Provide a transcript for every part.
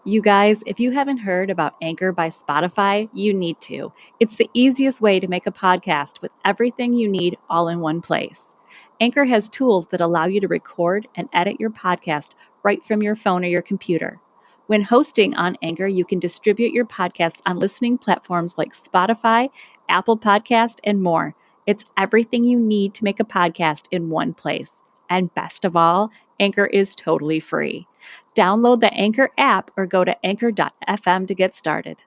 You guys, if you haven't heard about Anchor by Spotify, you need to. It's the easiest way to make a podcast with everything you need all in one place. Anchor has tools that allow you to record and edit your podcast right from your phone or your computer. When hosting on Anchor, you can distribute your podcast on listening platforms like Spotify, Apple Podcast, and more. It's everything you need to make a podcast in one place. And best of all, Anchor is totally free. Download the Anchor app or go to anchor.fm to get started.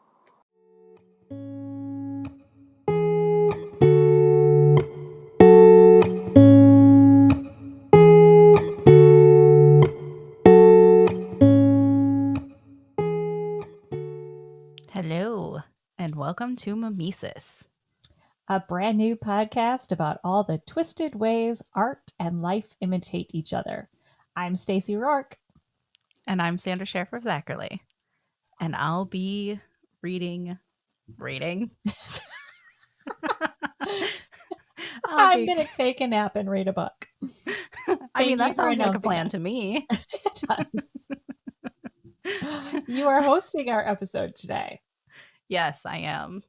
Hello, and welcome to Mimesis, a brand new podcast about all the twisted ways art and life imitate each other. I'm Stacey Rourke. and I'm Sandra Sheriff of Zachary, and I'll be reading. I'm going to take a nap and read a book. I mean, that sounds like a plan to me. It does. You are hosting our episode today. Yes, I am.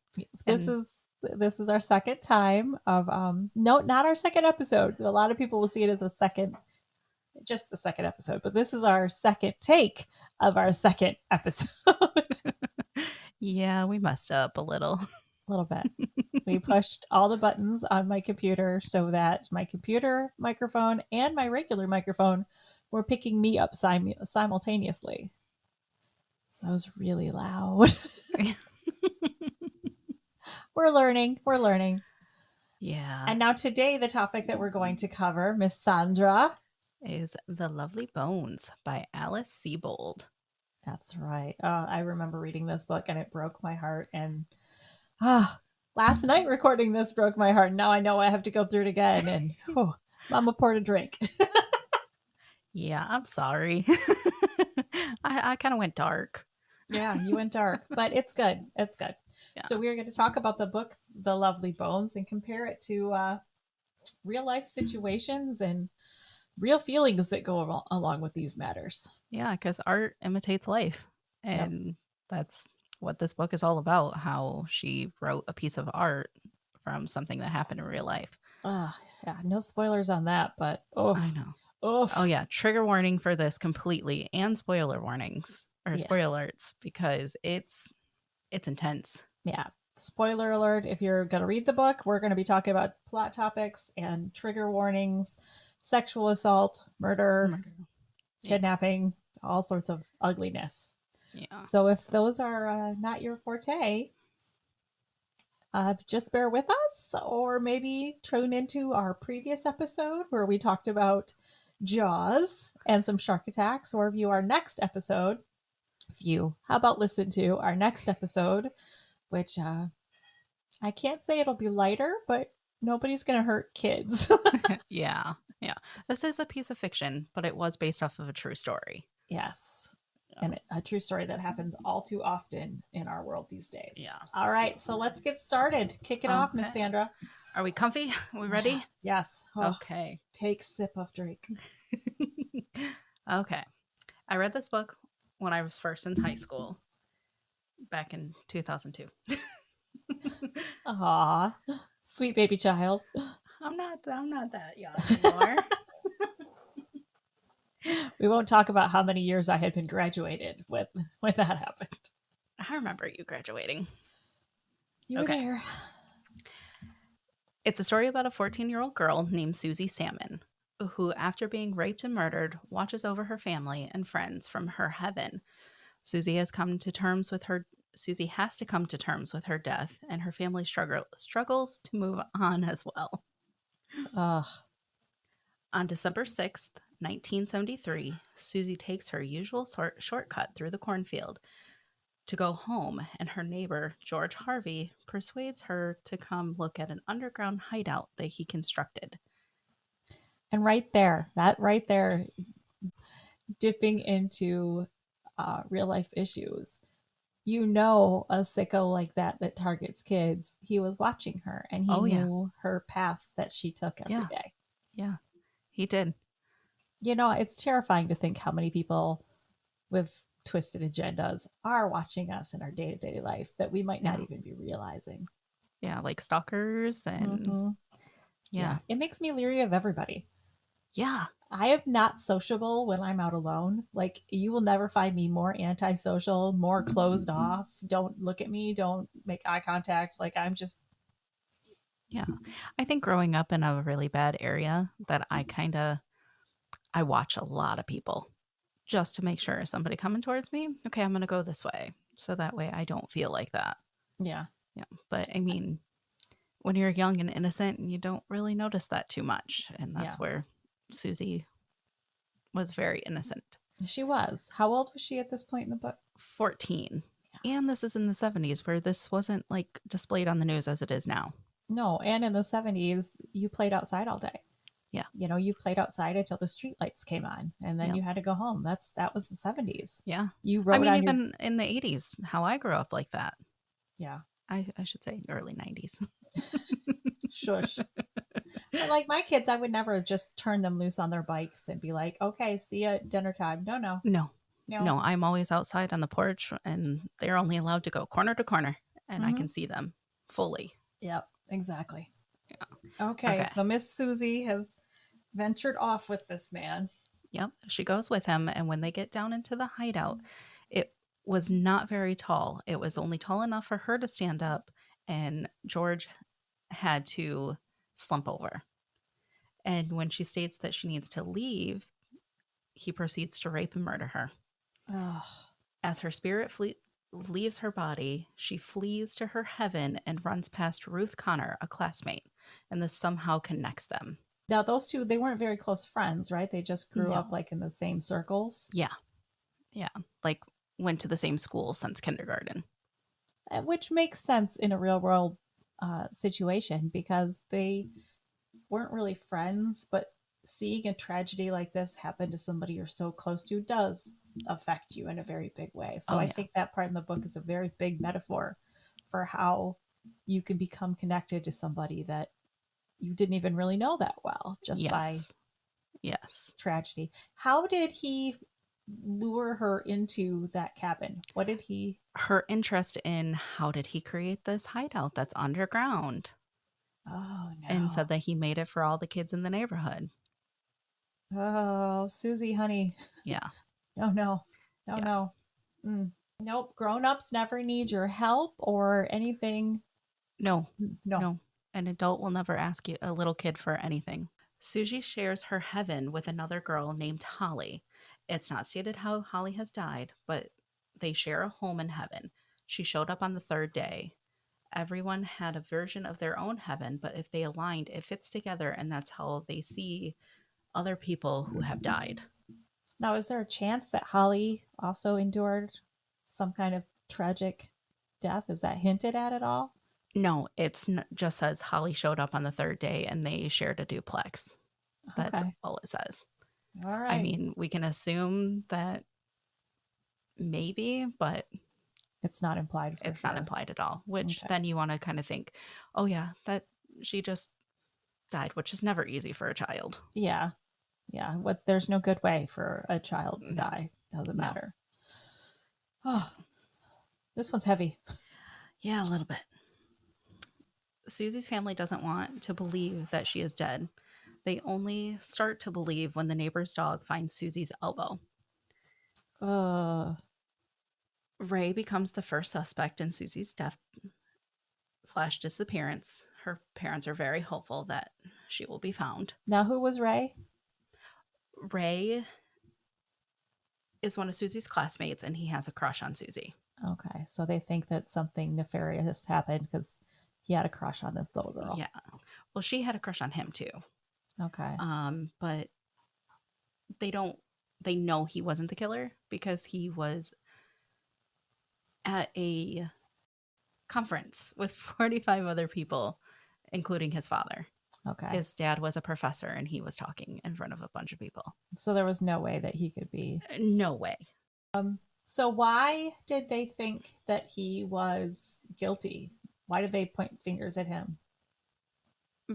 This is our second time of no, not our second episode. A lot of people will see it as just the second episode, but this is our second take of our second episode. Yeah, we messed up a little bit. We pushed all the buttons on my computer so that my computer microphone and my regular microphone were picking me up simultaneously. So it was really loud. We're learning. Yeah. And now today, the topic that we're going to cover, Miss Sandra, is The Lovely Bones by Alice Sebold. That's right. I remember reading this book and it broke my heart. And last night recording this broke my heart. Now I know I have to go through it again. And Mama poured a drink. Yeah, I'm sorry. I kind of went dark. Yeah, you went dark, but it's good. It's good. Yeah. So we're going to talk about the book, The Lovely Bones, and compare it to real life situations and real feelings that go along with these matters. Yeah, because art imitates life. And that's what this book is all about, how she wrote a piece of art from something that happened in real life. Yeah, no spoilers on that, but I know. Oh yeah, trigger warning for this completely, and spoiler warnings or spoiler alerts, because it's intense. Yeah. Spoiler alert, if you're going to read the book, we're going to be talking about plot topics and trigger warnings, sexual assault, murder. Kidnapping, all sorts of ugliness. Yeah. So if those are not your forte, just bear with us, or maybe tune into our previous episode where we talked about Jaws and some shark attacks, or view our next episode. How about listen to our next episode, which I can't say it'll be lighter, but nobody's going to hurt kids. Yeah. This is a piece of fiction, but it was based off of a true story. Yes. And a true story that happens all too often in our world these days. Yeah. All right. So let's get started. Kick it off, Miss Sandra. Are we comfy? Are we ready? Yes. Okay. Take sip of drink. Okay. I read this book when I was first in high school back in 2002. Aw, sweet baby child. I'm not that young anymore. We won't talk about how many years I had been graduated when that happened. I remember you graduating. You were there. It's a story about a 14-year-old girl named Susie Salmon, who, after being raped and murdered, watches over her family and friends from her heaven. Susie has to come to terms with her death, and her family struggles to move on as well. On December 6th, 1973, Susie takes her usual shortcut through the cornfield to go home, and her neighbor, George Harvey, persuades her to come look at an underground hideout that he constructed. And right there, dipping into real life issues. A sicko like that targets kids, he was watching her, and he knew her path that she took every day. Yeah, he did. It's terrifying to think how many people with twisted agendas are watching us in our day-to-day life that we might not Yeah. even be realizing. Yeah, like stalkers and Mhm. yeah. It makes me leery of everybody. Yeah. I am not sociable when I'm out alone. Like, you will never find me more antisocial, more closed off. Don't look at me. Don't make eye contact. Like, I'm just, Yeah. I think growing up in a really bad area that I watch a lot of people just to make sure somebody coming towards me, okay, I'm going to go this way. So that way I don't feel like that. yeah. Yeah. But I mean, when you're young and innocent, you don't really notice that too much. And that's Yeah. where Susie was very innocent. She was. How old was she at this point in the book? 14. And this is in the 70s where this wasn't like displayed on the news as it is now. No. And in the 70s, you played outside all day. Yeah. You know, you played outside until the street lights came on, and then Yep. you had to go home. That was the 70s. Yeah. You wrote I mean, on even in the 80s, how I grew up like that. Yeah. I should say early 90s. Shush. But like my kids, I would never just turn them loose on their bikes and be like, okay, see you at dinner time. No. No, I'm always outside on the porch and they're only allowed to go corner to corner and I can see them fully. Yep, exactly. Yeah. Okay, so Miss Susie has ventured off with this man. Yep. She goes with him. And when they get down into the hideout, it was not very tall. It was only tall enough for her to stand up. And George had to slump over. And when she states that she needs to leave, he proceeds to rape and murder her. Oh. As her spirit leaves her body, she flees to her heaven and runs past Ruth Connor, a classmate, and this somehow connects them. Now, those two, they weren't very close friends, right? They just grew up like in the same circles. Yeah. Yeah. Like went to the same school since kindergarten. Which makes sense in a real world situation because they weren't really friends, but seeing a tragedy like this happen to somebody you're so close to does affect you in a very big way. So I think that part in the book is a very big metaphor for how you can become connected to somebody that you didn't even really know that well just by tragedy. How did he lure her into that cabin? What did he... Her interest in how did he create this hideout that's underground? Oh, no. And said that he made it for all the kids in the neighborhood. Oh, Susie, honey. Yeah. No. Nope. Grown-ups never need your help or anything. No. An adult will never ask you, a little kid, for anything. Susie shares her heaven with another girl named Holly. It's not stated how Holly has died, but they share a home in heaven. She showed up on the third day. Everyone had a version of their own heaven, but if they aligned, it fits together, and that's how they see other people who have died. Now, is there a chance that Holly also endured some kind of tragic death? Is that hinted at all? No, it's just says Holly showed up on the third day and they shared a duplex. That's all it says. All right. I mean, we can assume that maybe, but it's not implied. It's not implied at all, which then you want to kind of think, oh yeah, that she just died, which is never easy for a child. Yeah. There's no good way for a child to die. Doesn't matter. Oh, this one's heavy. Yeah, a little bit. Susie's family doesn't want to believe that she is dead. They only start to believe when the neighbor's dog finds Susie's elbow. Ray becomes the first suspect in Susie's death / disappearance. Her parents are very hopeful that she will be found. Now, who was Ray? Ray is one of Susie's classmates, and he has a crush on Susie. Okay, so they think that something nefarious happened because he had a crush on this little girl. Yeah. Well, she had a crush on him too. Okay. But they know he wasn't the killer because he was at a conference with 45 other people, including his father. Okay. His dad was a professor and he was talking in front of a bunch of people. So there was no way that he could be. No way. So why did they think that he was guilty? Why did they point fingers at him?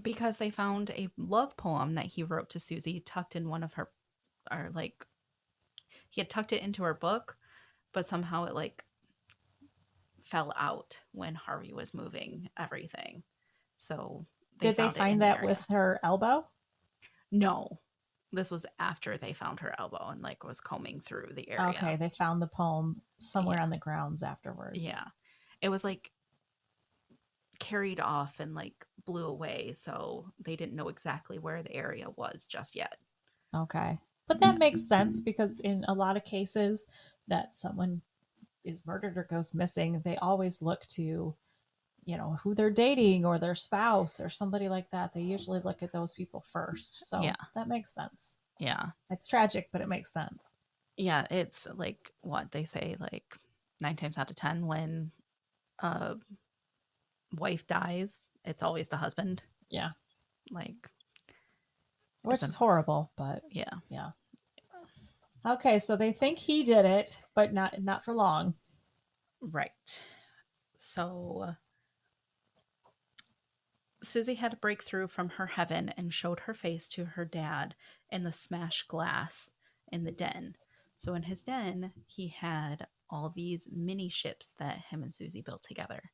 Because they found a love poem that he wrote to Susie tucked in one of her, he had tucked it into her book, but somehow it like fell out when Harvey was moving everything. So they Did they found it in find the that area. with her elbow? No, this was after they found her elbow and like was combing through the area. Okay, they found the poem somewhere Yeah. on the grounds afterwards. Yeah. It was like carried off and like blew away. So they didn't know exactly where the area was just yet. Okay. But that makes sense because in a lot of cases that someone is murdered or goes missing, they always look to, who they're dating or their spouse or somebody like that. They usually look at those people first. So Yeah. that makes sense. Yeah. It's tragic, but it makes sense. Yeah. It's like what they say, like 9 times out of 10, when a wife dies, it's always the husband. Yeah. Like, Which is horrible, but yeah. yeah. Okay, so they think he did it, but not for long. Right. So Susie had to break through from her heaven and showed her face to her dad in the smashed glass in the den. So in his den, he had all these mini ships that him and Susie built together.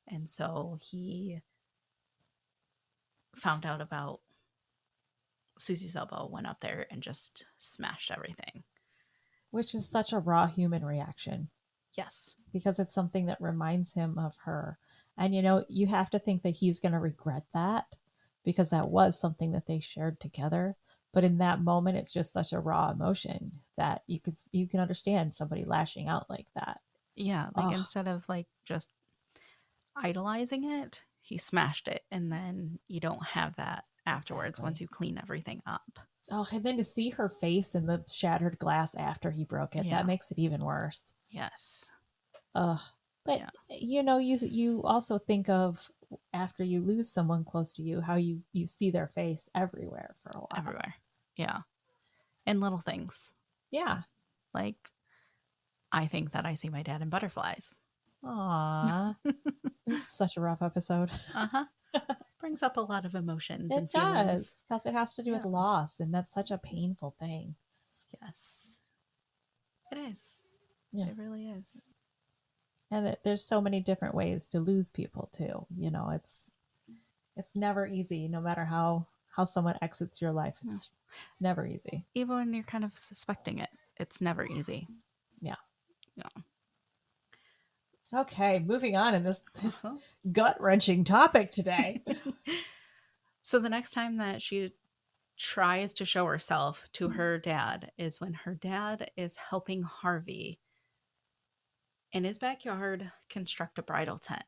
And so he found out about Susie's elbow, went up there and just smashed everything. Which is such a raw human reaction. Yes. Because it's something that reminds him of her. And you have to think that he's going to regret that because that was something that they shared together. But in that moment, it's just such a raw emotion that you can understand somebody lashing out like that. Yeah, like instead of like just idolizing it, he smashed it, and then you don't have that afterwards. Exactly. Once you clean everything up. Oh, and then to see her face in the shattered glass after he broke it, that makes it even worse. Yes. But you also think of after you lose someone close to you, how you see their face everywhere for a while. Everywhere. Yeah. And little things. Yeah. Like, I think that I see my dad in butterflies. Aww. This is such a rough episode. Uh-huh. Brings up a lot of emotions and It feelings. does, because it has to do with loss, and that's such a painful thing. Yes. It is. Yeah. It really is. And there's so many different ways to lose people too. It's never easy, no matter how someone exits your life. It's never easy. Even when you're kind of suspecting it, it's never easy. Yeah. Yeah. Okay, moving on in this gut-wrenching topic today. So the next time that she tries to show herself to her dad is when her dad is helping Harvey in his backyard construct a bridal tent.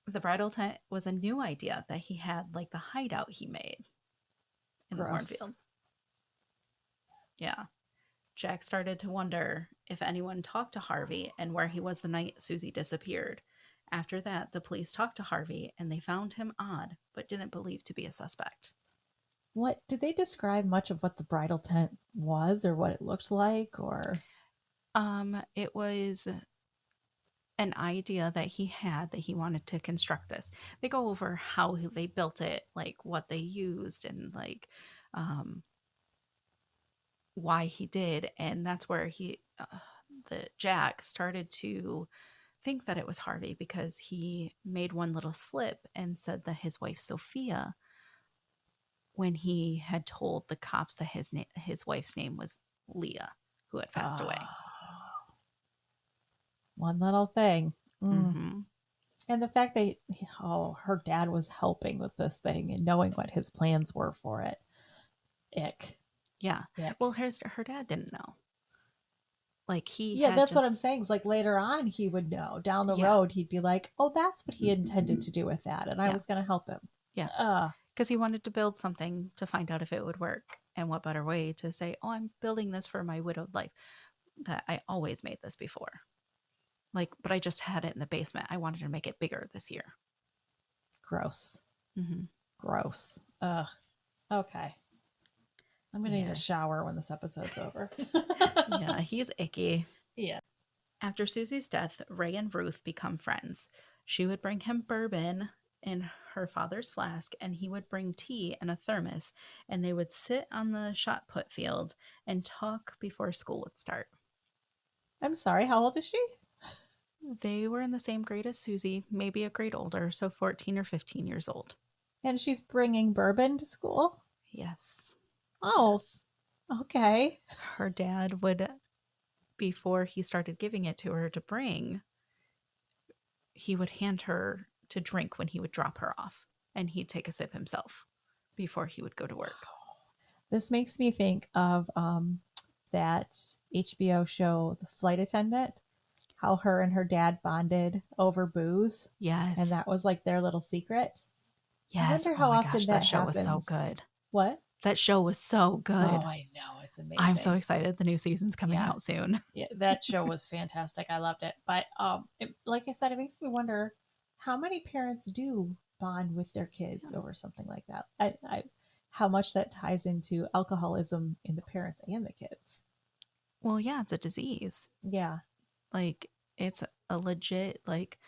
The bridal tent was a new idea that he had, like the hideout he made in the cornfield. Yeah. Jack started to wonder if anyone talked to Harvey and where he was the night Susie disappeared. After that, the police talked to Harvey and they found him odd, but didn't believe to be a suspect. What did they describe much of what the bridal tent was or what it looked like, or? It was an idea that he had that he wanted to construct this. They go over how they built it, like what they used, and like why he did, and that's where the Jack started to think that it was Harvey because he made one little slip and said that his wife Sophia, when he had told the cops that his wife's name was Leah, who had passed away. One little thing. Mm-hmm. And the fact that her dad was helping with this thing and knowing what his plans were for it. Ick. Yeah. Ick. Well, her dad didn't know. Like that's what I'm saying. It's like later on he would know. Down the road he'd be like, oh, that's what he intended to do with that, and I was going to help him. Yeah. Because he wanted to build something to find out if it would work. And what better way to say, oh, I'm building this for my widowed life. That I always made this before. Like, but I just had it in the basement. I wanted to make it bigger this year. Gross. Mm-hmm. Gross. Ugh. Okay. I'm going to need a shower when this episode's over. Yeah, he's icky. Yeah. After Susie's death, Ray and Ruth become friends. She would bring him bourbon in her father's flask, and he would bring tea in a thermos, and they would sit on the shot put field and talk before school would start. I'm sorry, how old is she? They were in the same grade as Susie, maybe a grade older, so 14 or 15 years old. And she's bringing bourbon to school? Yes. Oh, Yes. okay. Her dad would, before he started giving it to her to bring, he would hand her to drink when he would drop her off, and he'd take a sip himself before he would go to work. This makes me think of that HBO show, The Flight Attendant, how her and her dad bonded over booze. Yes. And that was like their little secret. Yes. I wonder Oh how my often gosh, that show was so happens. good. What? That show was so good. Oh, I know. It's amazing. I'm so excited. The new season's coming Yeah. out soon. Yeah, that show was fantastic. I loved it. But like I said, it makes me wonder how many parents do bond with their kids over something like that. How much that ties into alcoholism in the parents and the kids. Well, yeah, it's a disease. Yeah. Like, it's a legit, like,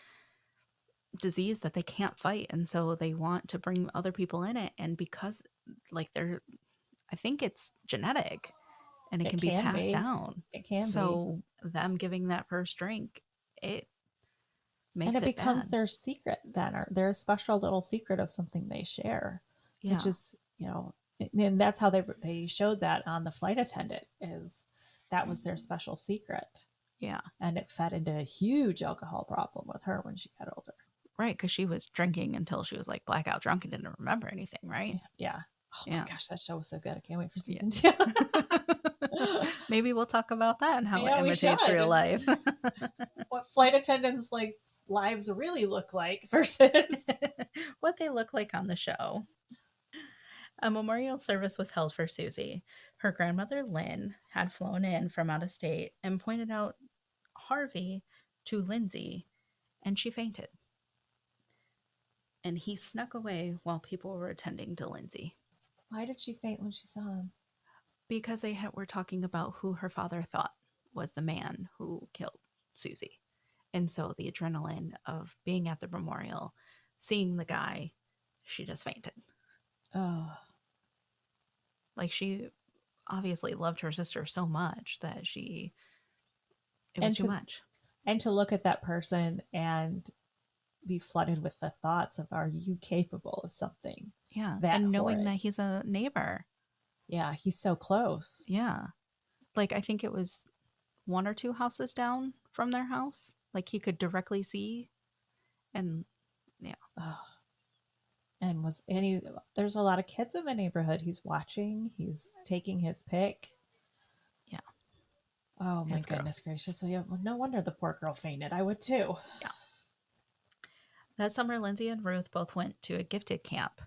disease that they can't fight, and so they want to bring other people in it, and because, like, I think it's genetic, and it can be passed down. It can be. So them giving that first drink, it makes and it it becomes bad. their secret then, or their special little secret of something they share. Yeah. Which is, and that's how they showed that on The Flight Attendant, is that was their special secret. Yeah. And it fed into a huge alcohol problem with her when she got older. Right, because she was drinking until she was like blackout drunk and didn't remember anything, right? Yeah. Oh Yeah. my gosh, that show was so good. I can't wait for season 2. Maybe we'll talk about that and how Yeah, it we imitates should. real life. What flight attendants' like lives really look like versus what they look like on the show. A memorial service was held for Susie. Her grandmother, Lynn, had flown in from out of state and pointed out Harvey to Lindsay, and she fainted. And he snuck away while people were attending to Lindsay. Why did she faint when she saw him? Because they were talking about who her father thought was the man who killed Susie. And so the adrenaline of being at the memorial, seeing the guy, she just fainted. Oh. Like, she obviously loved her sister so much that it was too much. And to look at that person and be flooded with the thoughts of, are you capable of something? Yeah. That and knowing horrid. that he's a neighbor. Yeah, he's so close. Yeah. Like, I think it was 1 or 2 houses down from their house. Like, he could directly see. And yeah. Oh. And there's a lot of kids in the neighborhood. He's watching, he's taking his pick. Yeah. Oh my goodness gracious. So yeah, no wonder the poor girl fainted. I would too. Yeah. That summer, Lindsay and Ruth both went to a gifted camp.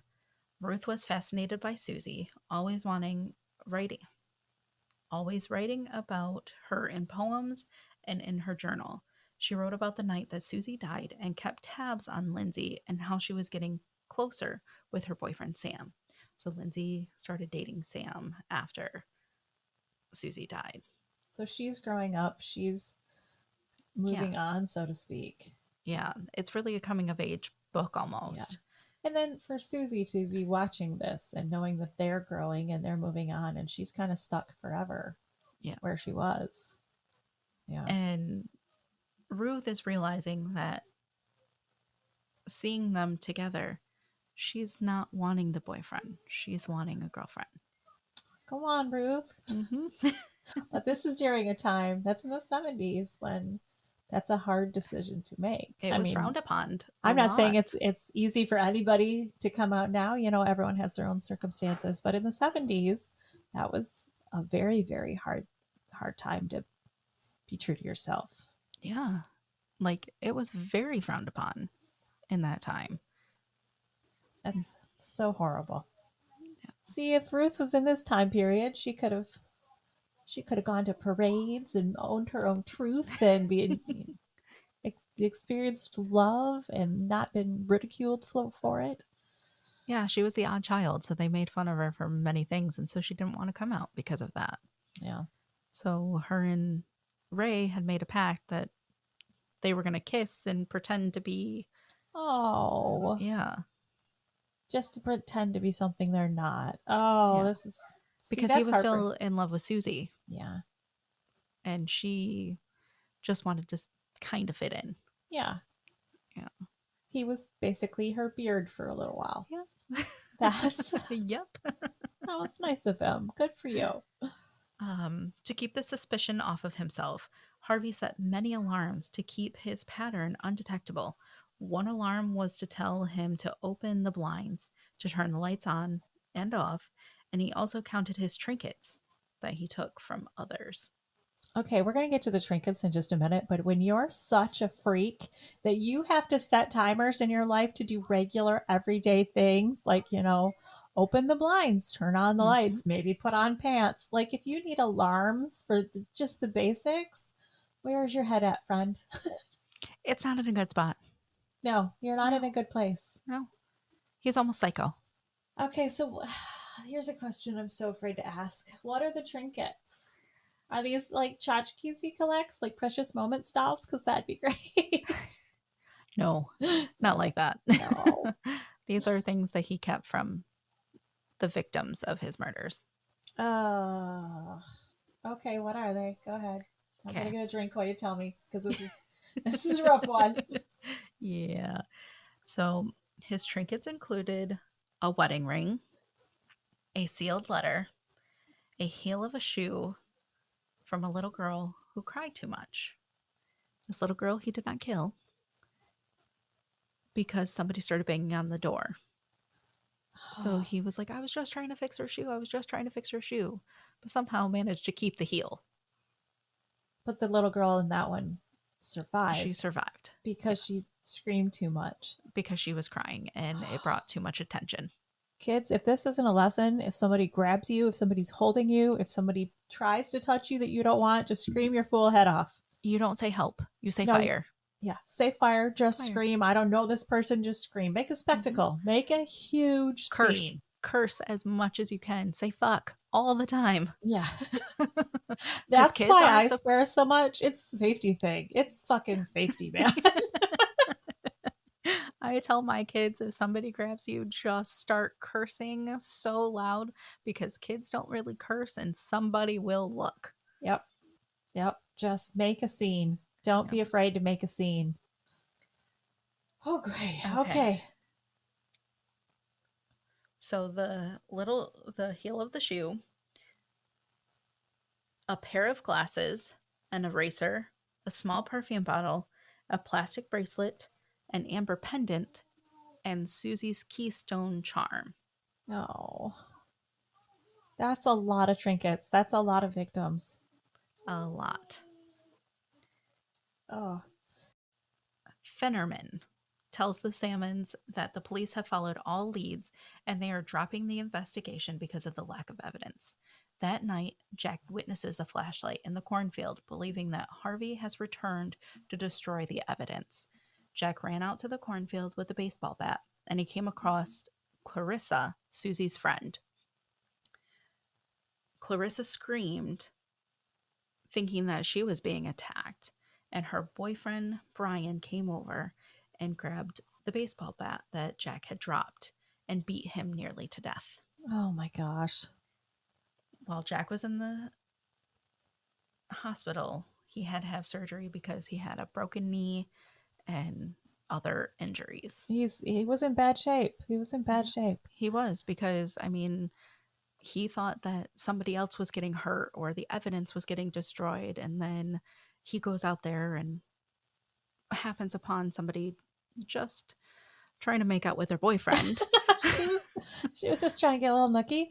Ruth was fascinated by Susie, always writing about her in poems and in her journal. She wrote about the night that Susie died and kept tabs on Lindsay and how she was getting closer with her boyfriend Sam. So Lindsay started dating Sam after Susie died. So she's growing up, she's moving on, so to speak. Yeah, it's really a coming of age book almost. Yeah. And then for Susie to be watching this and knowing that they're growing and they're moving on, and she's kind of stuck forever where she was. Yeah. And Ruth is realizing that seeing them together, she's not wanting the boyfriend. She's wanting a girlfriend. Come on, Ruth. Mm-hmm. But this is during a time, that's in the 70s, when that's a hard decision to make. It was frowned upon. I'm not saying it's easy for anybody to come out now. Everyone has their own circumstances. But in the 70s, that was a very, very hard time to be true to yourself. Yeah. Like, it was very frowned upon in that time. That's so horrible. Yeah. See, if Ruth was in this time period, she could have gone to parades and owned her own truth and experienced love and not been ridiculed for it. Yeah, she was the odd child, so they made fun of her for many things, and so she didn't want to come out because of that. Yeah. So her and Ray had made a pact that they were going to kiss and pretend to be... Oh. Yeah. Just to pretend to be something they're not. Oh, yeah. This is... Because he was still in love with Susie. Yeah. And she just wanted to kind of fit in. Yeah. Yeah. He was basically her beard for a little while. Yeah. That's Yep. that was nice of him. Good for you. To keep the suspicion off of himself, Harvey set many alarms to keep his pattern undetectable. One alarm was to tell him to open the blinds, to turn the lights on and off, and he also counted his trinkets that he took from others. Okay, we're going to get to the trinkets in just a minute, but when you're such a freak that you have to set timers in your life to do regular everyday things like, open the blinds, turn on the lights, maybe put on pants. Like if you need alarms for just the basics, where's your head at, friend? It's not in a good spot. No, you're not No. in a good place. No. He's almost psycho. Okay, so here's a question I'm so afraid to ask. What are the trinkets? Are these like tchotchkes he collects, like Precious Moments dolls? Because that'd be great. No, not like that. No. These are things that he kept from the victims of his murders. Okay, what are they? Go ahead. I'm Okay. gonna get a drink while you tell me, because this is a rough one. Yeah. So his trinkets included a wedding ring, a sealed letter, a heel of a shoe from a little girl who cried too much. This little girl he did not kill because somebody started banging on the door. So he was like, I was just trying to fix her shoe. I was just trying to fix her shoe. But somehow managed to keep the heel. But the little girl in that one survived. She survived. Because she screamed too much. Because she was crying and it brought too much attention. Kids, if this isn't a lesson, if somebody grabs you, if somebody's holding you, if somebody tries to touch you that you don't want, just scream your fool head off. You don't say help. You say fire. Yeah, say fire, just scream. I don't know this person, just scream. Make a spectacle. Make a huge scene. Curse as much as you can. Say fuck all the time. Yeah. That's why I swear so much. It's a safety thing. It's fucking safety, man. I tell my kids, if somebody grabs you, just start cursing so loud, because kids don't really curse and somebody will look. Yep. Just make a scene. Don't be afraid to make a scene. Oh, great. Okay. So the heel of the shoe, a pair of glasses, an eraser, a small perfume bottle, a plastic bracelet, an amber pendant, and Susie's keystone charm. Oh. That's a lot of trinkets. That's a lot of victims. A lot. Oh. Finnerman tells the Salmons that the police have followed all leads and they are dropping the investigation because of the lack of evidence. That night, Jack witnesses a flashlight in the cornfield, believing that Harvey has returned to destroy the evidence. Jack ran out to the cornfield with a baseball bat, and he came across Clarissa, Susie's friend. Clarissa screamed, thinking that she was being attacked, and her boyfriend, Brian, came over and grabbed the baseball bat that Jack had dropped and beat him nearly to death. Oh my gosh. While Jack was in the hospital, he had to have surgery because he had a broken knee and other injuries. He was in bad shape. He was, because, I mean, he thought that somebody else was getting hurt or the evidence was getting destroyed, and then he goes out there and happens upon somebody just trying to make out with her boyfriend. she was just trying to get a little nookie.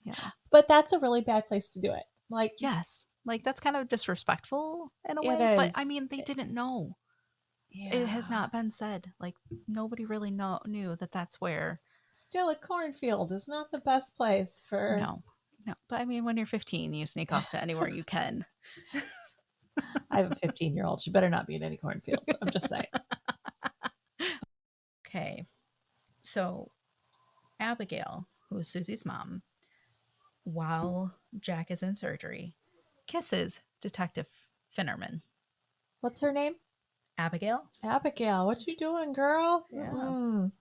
Yeah. But that's a really bad place to do it. Like, yes, like that's kind of disrespectful in a way. But I mean, they didn't know. Yeah. It has not been said. Like, nobody really knew that that's where. Still, a cornfield is not the best place for. No. But I mean, when you're 15, you sneak off to anywhere you can. I have a 15-year-old. She better not be in any cornfields. I'm just saying. Okay. So, Abigail, who is Susie's mom, while Jack is in surgery, kisses Detective Finnerman. What's her name? Abigail. What you doing, girl? Yeah. Mm.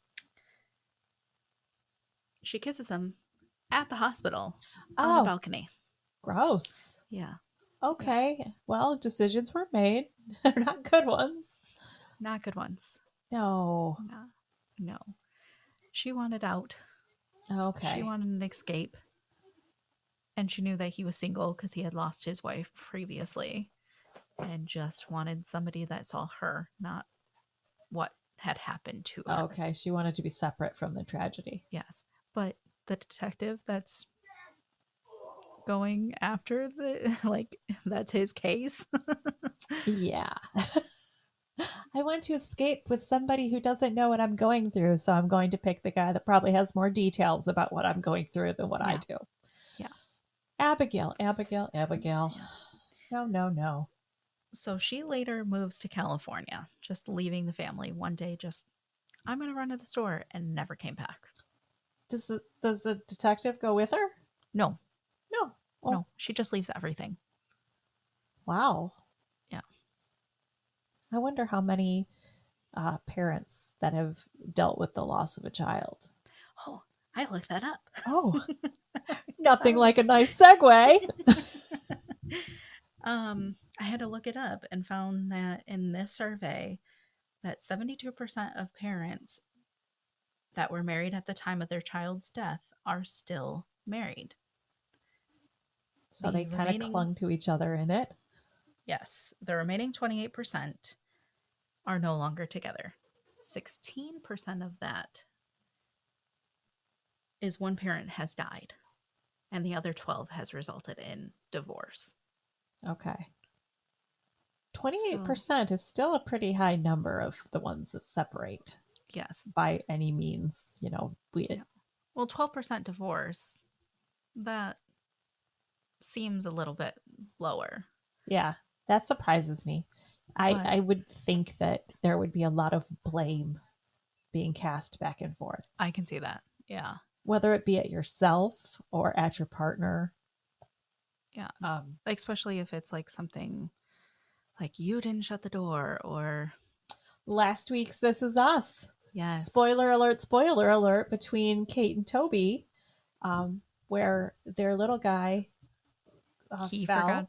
She kisses him at the hospital on a balcony. Gross. Yeah. Okay. Well, decisions were made. They're not good ones. Not good ones. No. No. She wanted out. She Okay. wanted an escape. And she knew that he was single because he had lost his wife previously and just wanted somebody that saw her, not what had happened to her. Okay. She wanted to be separate from the tragedy. Yes. But the detective that's going after that's his case. Yeah. I want to escape with somebody who doesn't know what I'm going through, so I'm going to pick the guy that probably has more details about what I'm going through than what I do. Yeah. Abigail. Yeah. No. So she later moves to California, just leaving the family one day, I'm going to run to the store, and never came back. Does the detective go with her? No. No. Oh. No, she just leaves everything. Wow. Yeah. I wonder how many parents that have dealt with the loss of a child. Oh, I looked that up. Oh, nothing like a nice segue. I had to look it up and found that in this survey that 72% of parents that were married at the time of their child's death are still married. So they kind of clung to each other in it. Yes. The remaining 28% are no longer together. 16% of that is one parent has died, and the other 12 has resulted in divorce. Okay. 28% is still a pretty high number of the ones that separate. Yes. By any means, Well, 12% divorce, that seems a little bit lower. Yeah, that surprises me. I would think that there would be a lot of blame being cast back and forth. I can see that. Yeah. Whether it be at yourself or at your partner. Yeah. Especially if it's like something like you didn't shut the door, or last week's This Is Us. Yes. Spoiler alert between Kate and Toby, where their little guy fell.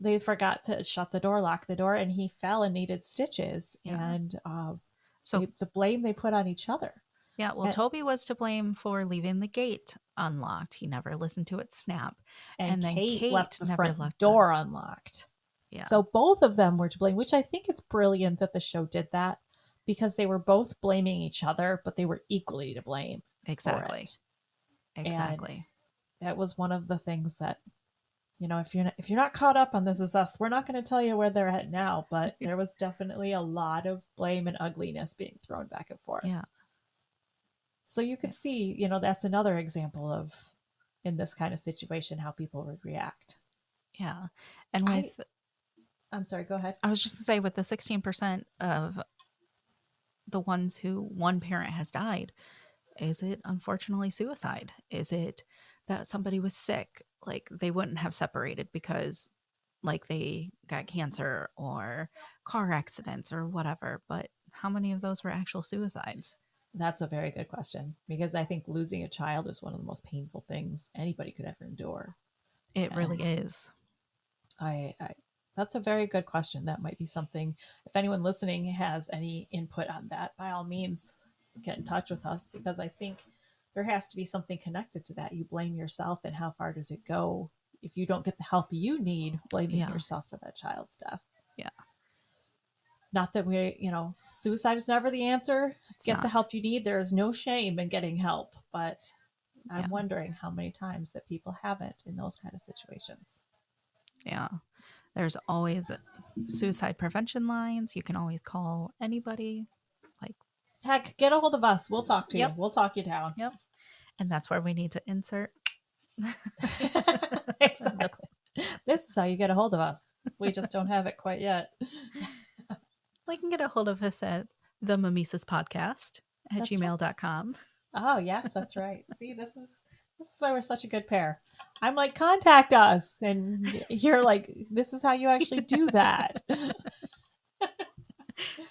They forgot to lock the door, and he fell and needed stitches. Yeah. And so the blame they put on each other. Yeah, well, Toby was to blame for leaving the gate unlocked. He never listened to it snap. And then Kate left the front door unlocked. Yeah. So both of them were to blame, which I think it's brilliant that the show did that, because they were both blaming each other, but they were equally to blame. Exactly. Exactly. And that was one of the things that, if you're not caught up on This Is Us, we're not going to tell you where they're at now, but there was definitely a lot of blame and ugliness being thrown back and forth. Yeah. So you could see, that's another example of, in this kind of situation, how people would react. Yeah. And I'm sorry, go ahead. I was just going to say, with the 16% of the ones who one parent has died, is it unfortunately suicide? Is it that somebody was sick? Like, they wouldn't have separated because like they got cancer or car accidents or whatever. But how many of those were actual suicides? That's a very good question, because I think losing a child is one of the most painful things anybody could ever endure. It really is. That's a very good question. That might be something, if anyone listening has any input on that, by all means, get in touch with us, because I think there has to be something connected to that. You blame yourself, and how far does it go if you don't get the help you need, blaming yourself for that child's death? Yeah. Not that suicide is never the answer. Get the help you need. There is no shame in getting help, but I'm wondering how many times that people haven't in those kind of situations. Yeah. There's always suicide prevention lines. You can always call anybody. Heck, get a hold of us. We'll talk to you. We'll talk you down. Yep. And that's where we need to insert. Exactly. This is how you get a hold of us. We just don't have it quite yet. You can get a hold of us at the Mimesis Podcast at gmail.com. Oh, yes, that's right. See, this is why we're such a good pair. I'm like, contact us. And you're like, this is how you actually do that.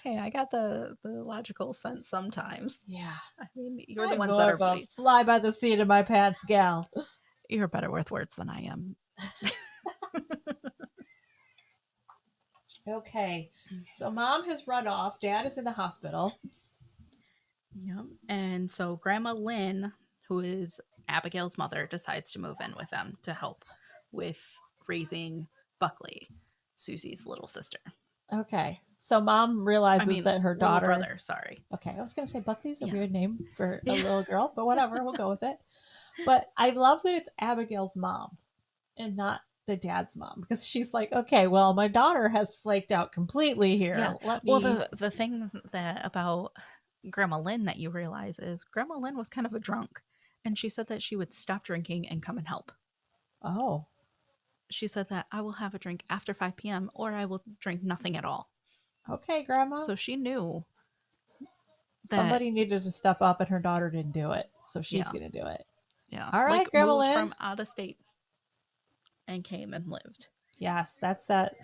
Hey, I got the logical sense sometimes. Yeah. I mean, you're the ones that are a fly by the seat of my pants gal. You're better with words than I am. Okay. So mom has run off. Dad is in the hospital. Yep. And so Grandma Lynn, who is Abigail's mother, decides to move in with them to help with raising Buckley, Susie's little sister. Okay. So mom realizes that her little daughter. brother, sorry. Okay. I was going to say Buckley's a Yeah. weird name for a little girl, but whatever. We'll go with it. But I love that it's Abigail's mom and not the dad's mom, because she's like, okay, well, my daughter has flaked out completely here. Yeah. Let me. Well, the thing that about Grandma Lynn that you realize is Grandma Lynn was kind of a drunk, and she said that she would stop drinking and come and help. Oh. She said that I will have a drink after 5 p.m. or I will drink nothing at all. Okay, Grandma. So she knew that somebody needed to step up, and her daughter didn't do it, so she's Yeah. going to do it. Yeah. All right, Grandma moved Lynn. from out of state and came and lived. Yes, that's that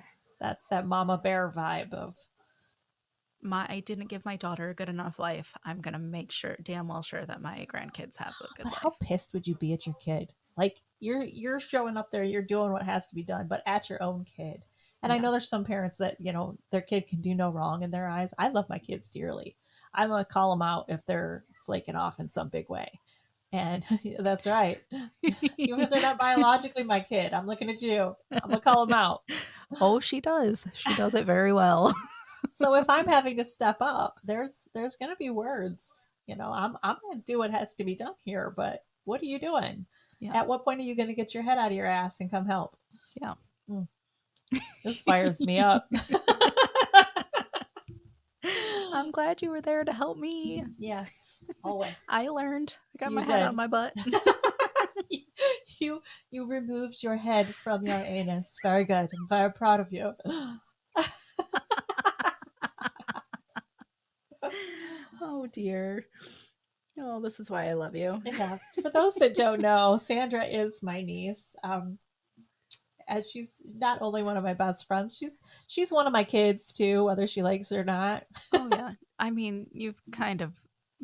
mama bear vibe of I didn't give my daughter a good enough life. I'm gonna make damn well sure that my grandkids have a good But life. how pissed would you be at your kid? Like, you're showing up there, you're doing what has to be done, but at your own kid. And I know there's some parents that, their kid can do no wrong in their eyes. I love my kids dearly. I'm gonna call them out if they're flaking off in some big way. And that's right. Even if they're not biologically my kid, I'm looking at you. I'm gonna call them out. Oh, she does. She does it very well. So if I'm having to step up, there's gonna be words. I'm gonna do what has to be done here, but what are you doing? Yeah. At what point are you gonna get your head out of your ass and come help? Yeah. This fires me up. I'm glad you were there to help me. Yes, always. I learned. I got You my head did. on my butt. You removed your head from your anus. Very good. I'm very proud of you. Oh dear. Oh, this is why I love you. Yes. For those that don't know, Sandra is my niece. As she's not only one of my best friends, she's one of my kids too, whether she likes it or not. Oh yeah. I mean, you've kind of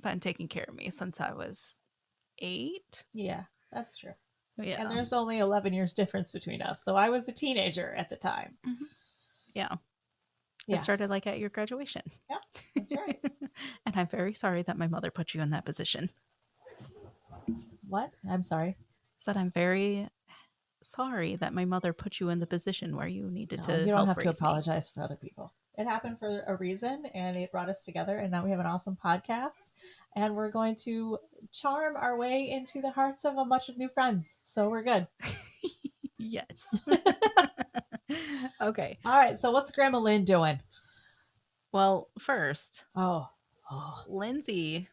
been taking care of me since I was 8. Yeah, that's true. Yeah. And there's only 11 years difference between us, so I was a teenager at the time. Mm-hmm. Yeah. Yes. It started like at your graduation. Yeah, that's right. And I'm very sorry that my mother put you in that position. What? I'm sorry. Said I'm very sorry that my mother put you in the position where you needed to You don't help have to raise me. apologize for other people. It happened for a reason, and it brought us together, and now we have an awesome podcast, and we're going to charm our way into the hearts of a bunch of new friends, so we're good. Yes. Okay. All right, so what's Grandma Lynn doing? Well, first, Oh. Lindsay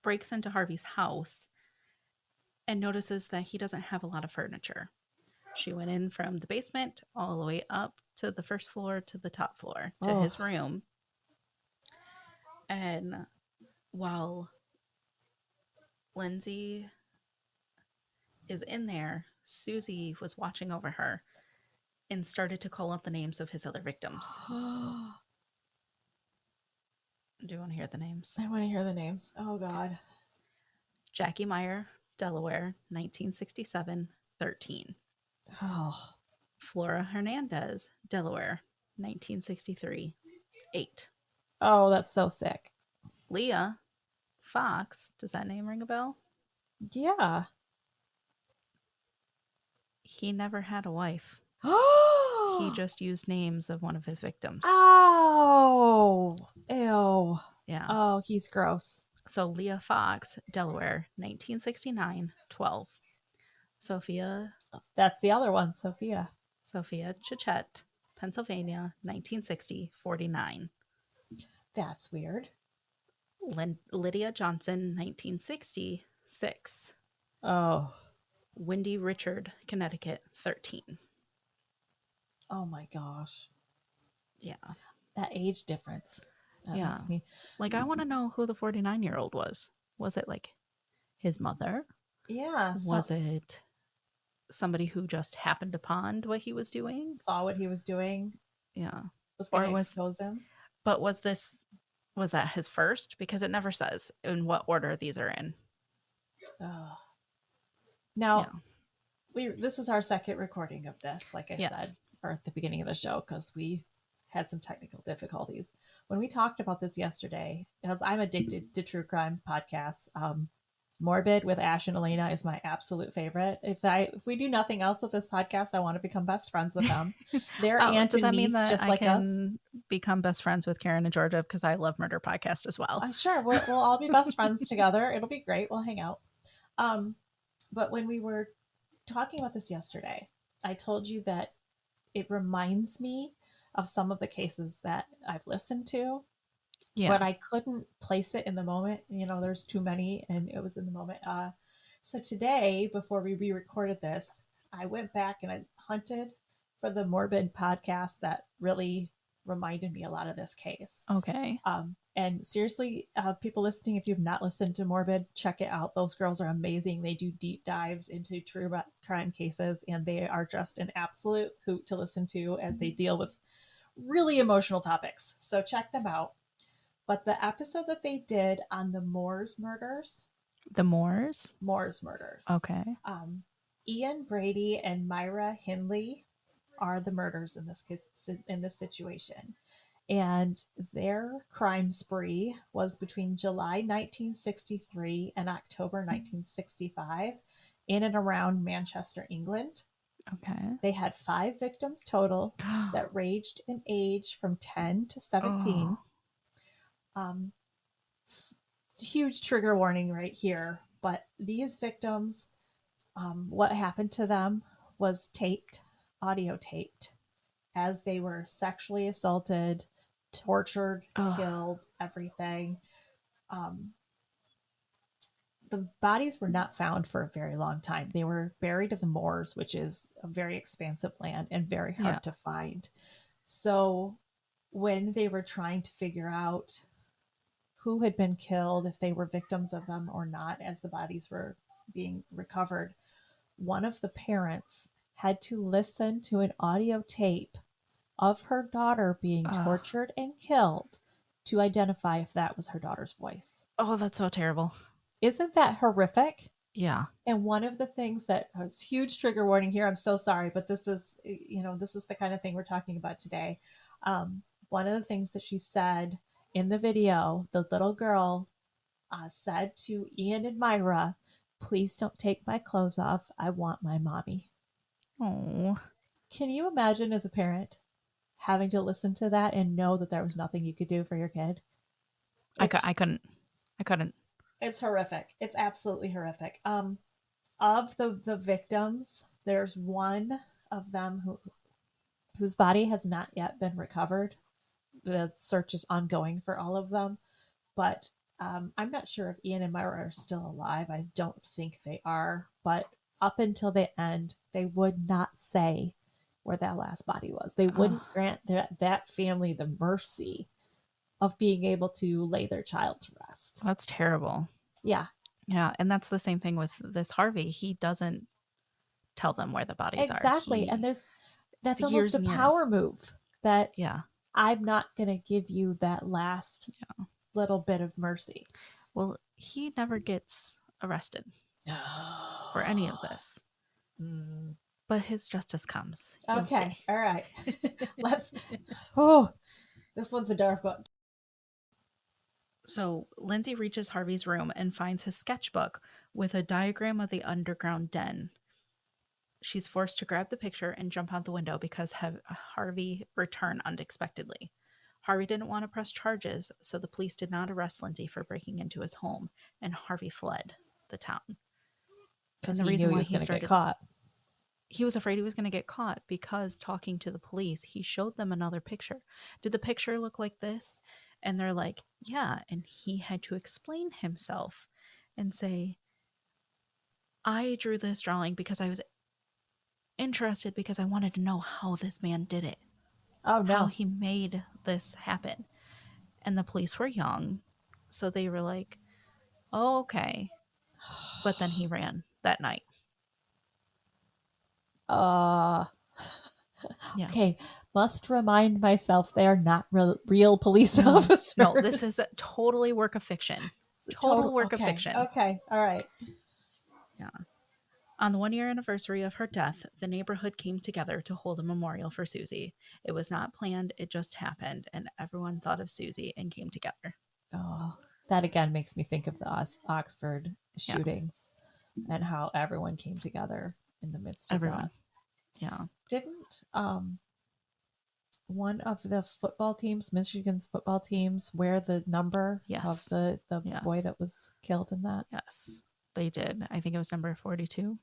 breaks into Harvey's house and notices that he doesn't have a lot of furniture. She went in from the basement all the way up to the first floor to the top floor to his room. And while Lindsay is in there, Susie was watching over her and started to call out the names of his other victims. Do you want to hear the names? I want to hear the names. Oh, God. Jackie Meyer, Delaware, 1967, 13. Oh. Flora Hernandez, Delaware, 1963, 8. Oh, that's so sick. Leah Fox, does that name ring a bell? Yeah. He never had a wife. He just used names of one of his victims. Oh. Ew. Yeah. Oh, he's gross. So Leah Fox, Delaware, 1969, 12. Sophia. That's the other one, Sophia. Sophia Chichette, Pennsylvania, 1960, 49. That's weird. Lydia Johnson, 1960, 6. Oh. Wendy Richard, Connecticut, 13. Oh my gosh. Yeah. That age difference. That makes me... Like, I want to know who the 49-year-old was. Was it like his mother? Yeah. Was it somebody who just happened upon what he was doing? Saw what he was doing. Yeah. Was going to expose him. But was that his first? Because it never says in what order these are in. Now, this is our second recording of this, like I said. or at the beginning of the show, because we had some technical difficulties. When we talked about this yesterday, because I'm addicted to true crime podcasts, Morbid with Ash and Elena is my absolute favorite. If we do nothing else with this podcast, I want to become best friends with them. They're aunt does and that mean niece, that just I like us. can become best friends with Karen and Georgia, because I love murder podcast as well? Sure, we'll all be best friends together. It'll be great. We'll hang out. But when we were talking about this yesterday, I told you that it reminds me of some of the cases that I've listened to, but I couldn't place it in the moment. There's too many, and it was in the moment. So today, before we re-recorded this, I went back and I hunted for the Morbid podcast that really reminded me a lot of this case. Okay. And seriously, people listening, if you've not listened to Morbid, check it out. Those girls are amazing. They do deep dives into true crime cases, and they are just an absolute hoot to listen to as they deal with really emotional topics. So check them out. But the episode that they did on the Moores murders. The Moores? Moores murders. Okay. Ian Brady and Myra Hindley are the murders in this case, in this situation. And their crime spree was between July 1963 and October 1965 in and around Manchester, England. Okay. They had 5 victims total that ranged in age from 10 to 17. Huge trigger warning right here. But these victims, what happened to them was audio taped, as they were sexually assaulted, tortured, killed, everything. The bodies were not found for a very long time. They were buried in the moors, which is a very expansive land and very hard to find. So when they were trying to figure out who had been killed, if they were victims of them or not, as the bodies were being recovered, one of the parents had to listen to an audio tape of her daughter being tortured and killed to identify if that was her daughter's voice. Oh, that's so terrible. Isn't that horrific? Yeah. And one of the things that was huge trigger warning here, I'm so sorry, but this is the kind of thing we're talking about today. One of the things that she said in the video, the little girl said to Ian and Myra, "Please don't take my clothes off. I want my mommy." Oh. Can you imagine as a parent having to listen to that and know that there was nothing you could do for your kid? I couldn't. It's horrific. It's absolutely horrific. Of the victims, there's one of them whose body has not yet been recovered. The search is ongoing for all of them, but I'm not sure if Ian and Myra are still alive. I don't think they are, but up until the end, they would not say where that last body was. They wouldn't grant that family the mercy of being able to lay their child to rest. That's terrible. Yeah. Yeah, and that's the same thing with this Harvey. He doesn't tell them where the bodies are. Exactly. And that's almost a power move that I'm not going to give you that last little bit of mercy. Well, he never gets arrested for any of this. But his justice comes. Okay. All right. This one's a dark one. So Lindsay reaches Harvey's room and finds his sketchbook with a diagram of the underground den. She's forced to grab the picture and jump out the window because Harvey returned unexpectedly. Harvey didn't want to press charges, so the police did not arrest Lindsay for breaking into his home, and Harvey fled the town. And the reason why he was going to get caught. He was afraid he was going to get caught because talking to the police, he showed them another picture. Did the picture look like this? And they're like, yeah. And he had to explain himself and say, I drew this drawing because I was interested because I wanted to know how this man did it. Oh, no. How he made this happen. And the police were young, so they were like, oh, okay. But then he ran that night. Okay, must remind myself they are not real police officers. No, this is totally work of fiction. Total work of fiction. Okay, all right. Yeah. On the 1-year anniversary of her death, the neighborhood came together to hold a memorial for Susie. It was not planned, it just happened, and everyone thought of Susie and came together. Oh, that again makes me think of the Oxford Yeah. shootings and how everyone came together in the midst of Everyone. that. Yeah. Didn't one of the football teams, Michigan's football teams, wear the number Yes. of the Yes. boy that was killed in that? Yes, they did. I think it was number 42.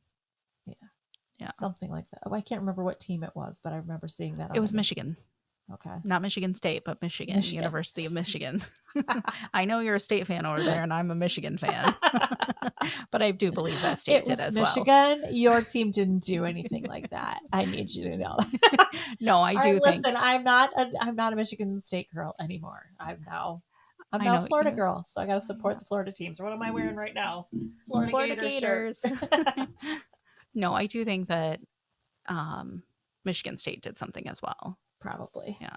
Yeah. Something like that. Oh, I can't remember what team it was, but I remember seeing that. It was Michigan. Okay. Not Michigan State, but Michigan. University of Michigan. I know you're a state fan over there, and I'm a Michigan fan. But I do believe that state did as Michigan, well. your team didn't do anything like that. I need you to know. No, I do think. Listen, I'm not a Michigan State girl anymore. I'm now a Florida girl, so I got to support the Florida teams. Or what am I wearing right now? Florida Gators. No, I do think that Michigan State did something as well. Probably. Yeah.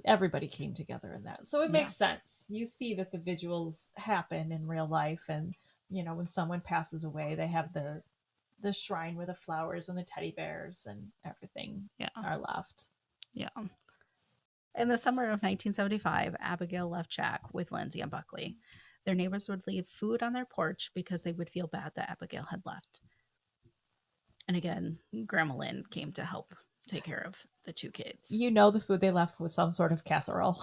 Everybody came together in that. So it makes sense. You see that the vigils happen in real life, and when someone passes away, they have the shrine with the flowers and the teddy bears and everything are left. Yeah. In the summer of 1975, Abigail left Jack with Lindsay and Buckley. Their neighbors would leave food on their porch because they would feel bad that Abigail had left. And again, Grandma Lynn came to help take care of the two kids. The food they left was some sort of casserole.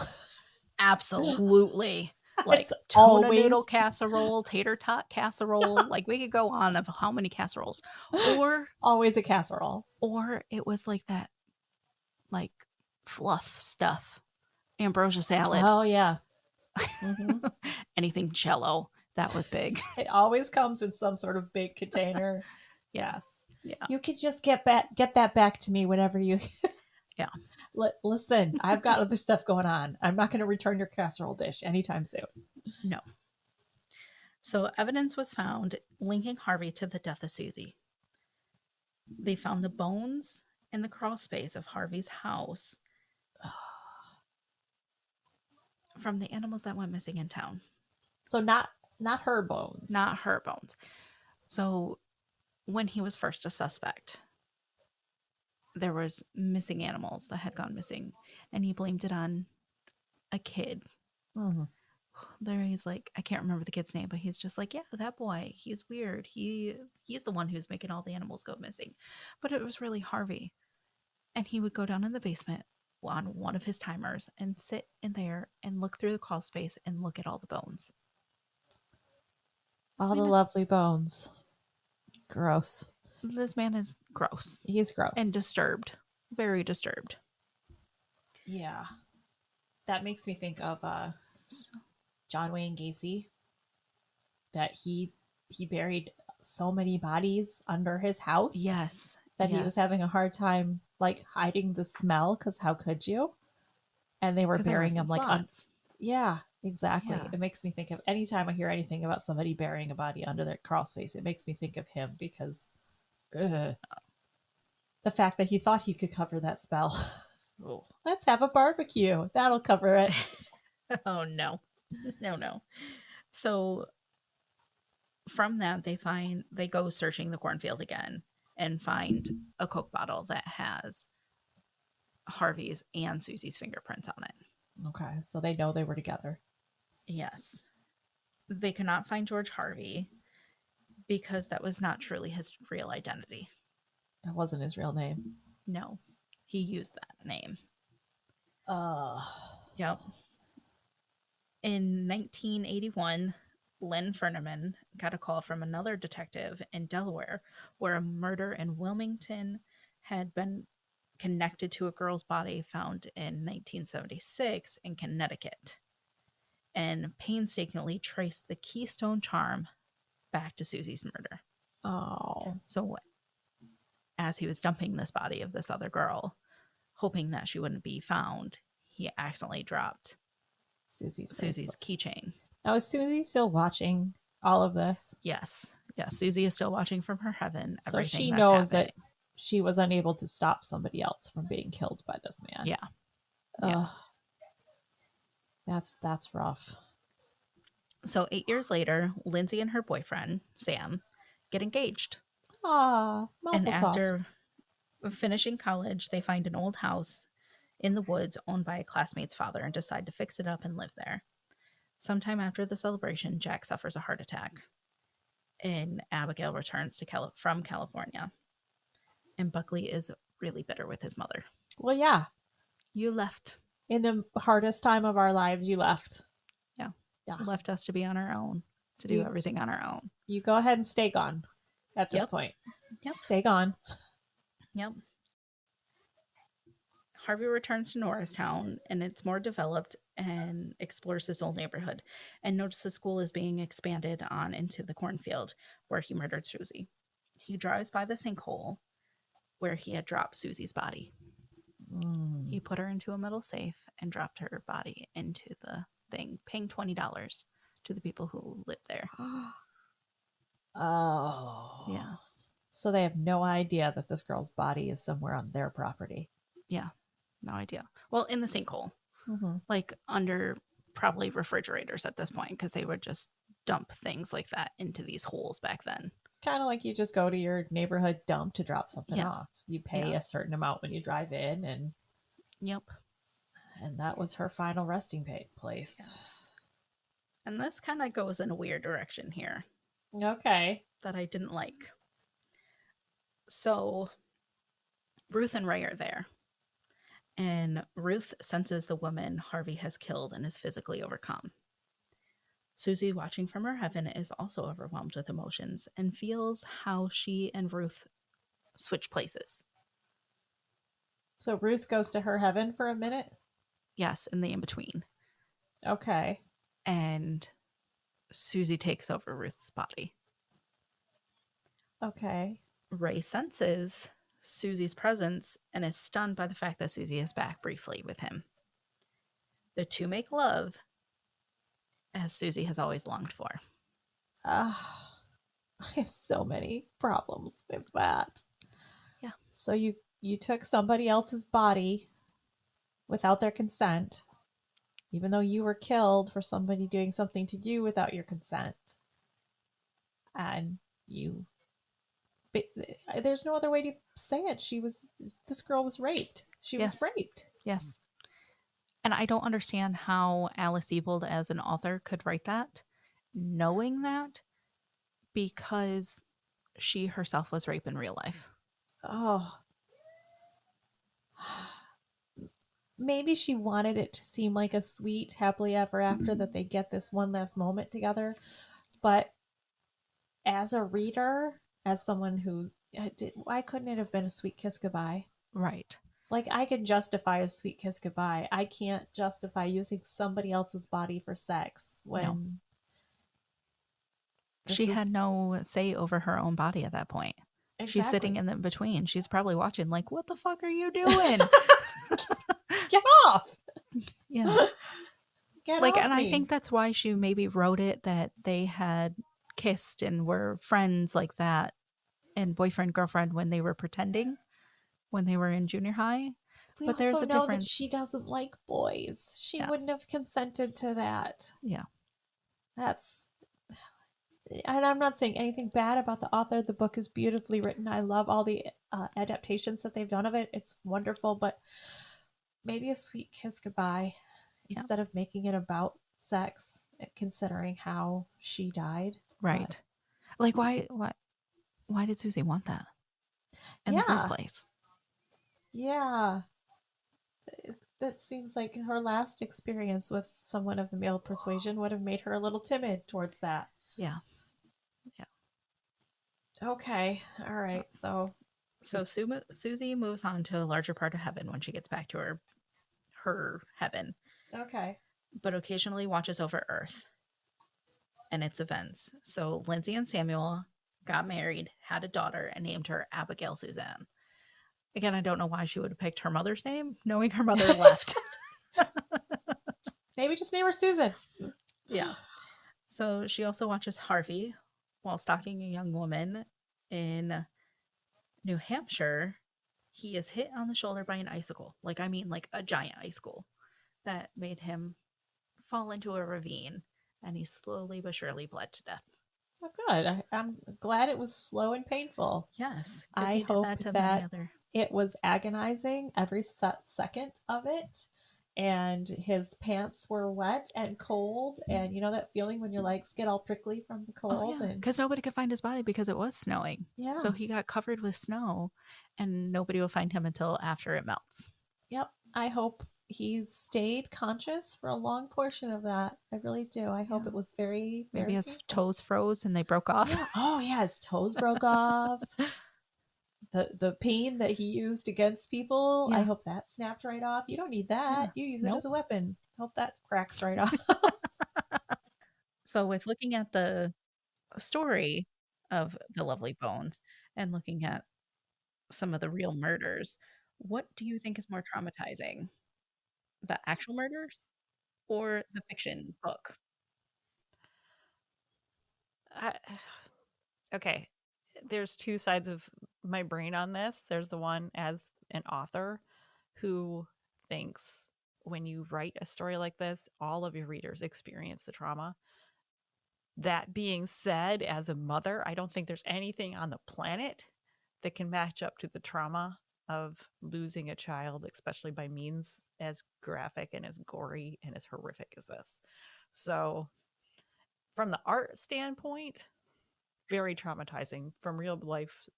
Absolutely. Like tuna noodle casserole, tater tot casserole. Like we could go on of how many casseroles. Or always a casserole. Or it was like that like fluff stuff. Ambrosia salad. Oh yeah. Mm-hmm. Anything Jell-O. That was big. It always comes in some sort of big container. Yes. Yeah. You could just get that back to me whenever you. Yeah. Listen, I've got other stuff going on. I'm not going to return your casserole dish anytime soon. No. So evidence was found linking Harvey to the death of Susie. They found the bones in the crawl space of Harvey's house from the animals that went missing in town. So not her bones. Not her bones. So when he was first a suspect, there was missing animals that had gone missing, and he blamed it on a kid. Mm-hmm. There he's like, I can't remember the kid's name, but he's just like, yeah, that boy, he's weird. He's the one who's making all the animals go missing. But it was really Harvey. And he would go down in the basement on one of his timers and sit in there and look through the crawl space and look at all the bones. All the lovely bones. Gross. This man is gross. He's gross. And disturbed. Very disturbed. Yeah. That makes me think of John Wayne Gacy. That he buried so many bodies under his house. Yes. That he was having a hard time like hiding the smell, because how could you? And they were burying him like yeah, exactly. Yeah. It makes me think of anytime I hear anything about somebody burying a body under their crawl space, it makes me think of him, because the fact that he thought he could cover that smell. Oh. Let's have a barbecue. That'll cover it. Oh no. No. So from that they go searching the cornfield again and find a Coke bottle that has Harvey's and Susie's fingerprints on it. Okay, so they know they were together. Yes. They could not find George Harvey because that was not truly his real identity. It wasn't his real name. No. He used that name. Yep. In 1981, Lynn Fernerman got a call from another detective in Delaware where a murder in Wilmington had been connected to a girl's body found in 1976 in Connecticut, and painstakingly traced the Keystone Charm back to Susie's murder. Oh. So as he was dumping this body of this other girl, hoping that she wouldn't be found, he accidentally dropped Susie's keychain. Now, is Susie still watching all of this? Yes. Susie is still watching from her heaven. So she knows that she was unable to stop somebody else from being killed by this man. Yeah. That's rough. So 8 years later, Lindsay and her boyfriend, Sam, get engaged. Ah, And mazel tov. after finishing college, they find an old house in the woods owned by a classmate's father and decide to fix it up and live there. Sometime after the celebration, Jack suffers a heart attack, and Abigail returns to from California. And Buckley is really bitter with his mother. Well, yeah. You left. In the hardest time of our lives, you left. Yeah. Yeah. Left us to be on our own, to do everything on our own. You go ahead and stay gone at this point. Yep. Stay gone. Yep. Harvey returns to Norristown, and it's more developed and explores this old neighborhood and notices the school is being expanded on into the cornfield where he murdered Susie. He drives by the sinkhole where he had dropped Susie's body. He put her into a metal safe and dropped her body into the thing, paying $20 to the people who live there. Oh. Yeah. So they have no idea that this girl's body is somewhere on their property. Yeah. No idea. Well, in the sinkhole. Mm-hmm. Like under probably refrigerators at this point, because they would just dump things like that into these holes back then. Kind of like you just go to your neighborhood dump to drop something Yeah. off. You pay a certain amount when you drive in, and Yep. And that was her final resting place. Yes. And this kind of goes in a weird direction here. Okay. That I didn't like. So Ruth and Ray are there. And Ruth senses the woman Harvey has killed and is physically overcome. Susie, watching from her heaven, is also overwhelmed with emotions and feels how she and Ruth switch places. So Ruth goes to her heaven for a minute? Yes, in the in-between. Okay. And Susie takes over Ruth's body. Okay. Ray senses Susie's presence and is stunned by the fact that Susie is back briefly with him. The two make love, as Susie has always longed for. I have so many problems with that. Yeah. So you took somebody else's body without their consent, even though you were killed for somebody doing something to you without your consent. And there's no other way to say it. This girl was raped. She was raped. Yes. And I don't understand how Alice Sebold as an author could write that, knowing that, because she herself was raped in real life. Oh. Maybe she wanted it to seem like a sweet, happily ever after, that they get this one last moment together. But as a reader, as someone who why couldn't it have been a sweet kiss goodbye? Right. Like, I can justify a sweet kiss goodbye. I can't justify using somebody else's body for sex when she had no say over her own body at that point. Exactly. She's sitting in the between. She's probably watching like, what the fuck are you doing? Get off. Yeah. Get like, off and me. I think that's why she maybe wrote it, that they had kissed and were friends like that, and boyfriend girlfriend when they were pretending, when they were in junior high. But there's a difference. That she doesn't like boys. She wouldn't have consented to that. Yeah. And I'm not saying anything bad about the author. The book is beautifully written. I love all the adaptations that they've done of it. It's wonderful, but maybe a sweet kiss goodbye instead of making it about sex, considering how she died. Right. Like, why did Susie want that in the first place? Yeah. That seems like her last experience with someone of the male persuasion would have made her a little timid towards that. Yeah. Okay. All right. So Susie moves on to a larger part of heaven when she gets back to her heaven. Okay. But occasionally watches over Earth and its events. So Lindsay and Samuel got married, had a daughter, and named her Abigail Suzanne. Again, I don't know why she would have picked her mother's name, knowing her mother left. Maybe just name her Susan. Yeah. So she also watches Harvey while stalking a young woman in New Hampshire. He is hit on the shoulder by an icicle. Like a giant icicle that made him fall into a ravine, and he slowly but surely bled to death. Oh, good. I'm glad it was slow and painful. Yes, because I he did that hope to many that other. it was agonizing every second of it. And his pants were wet and cold. And you know that feeling when your legs get all prickly from the Oh cold? yeah, And because nobody could find his body because it was snowing. yeah, So he got covered with snow, and nobody will find him until after it melts. yep. I hope he stayed conscious for a long portion of that. I really do. I hope Yeah. it was very, Maybe very his painful. toes froze and they broke off. Yeah. Oh, yeah. His toes broke off. The pain that he used against people, I Yeah. hope that snapped right off. You don't need that. Yeah. You use it Nope. as a weapon. Hope that cracks right off. So, with looking at the story of the Lovely Bones and looking at some of the real murders, what do you think is more traumatizing? The actual murders or the fiction book? I, okay, there's two sides of my brain on this. There's the one as an author who thinks when you write a story like this, all of your readers experience the trauma. That being said, as a mother, I don't think there's anything on the planet that can match up to the trauma of losing a child, especially by means as graphic and as gory and as horrific as this. So, from the art standpoint, very traumatizing. From real life,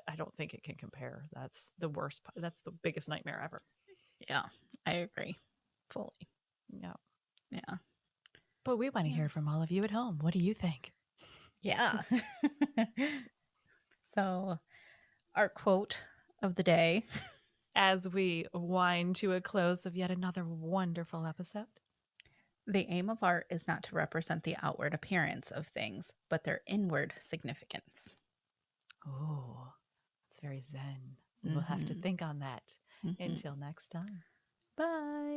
I don't think it can compare. That's the worst. That's the biggest nightmare ever. Yeah, I agree fully. Yeah. Yeah. But we want to hear from all of you at home. What do you think? Yeah. So, our quote of the day, As we wind to a close of yet another wonderful episode. the aim of art is not to represent the outward appearance of things, but their inward significance. Oh, it's very zen. We'll have to think on that. Mhm. Until next time. Bye.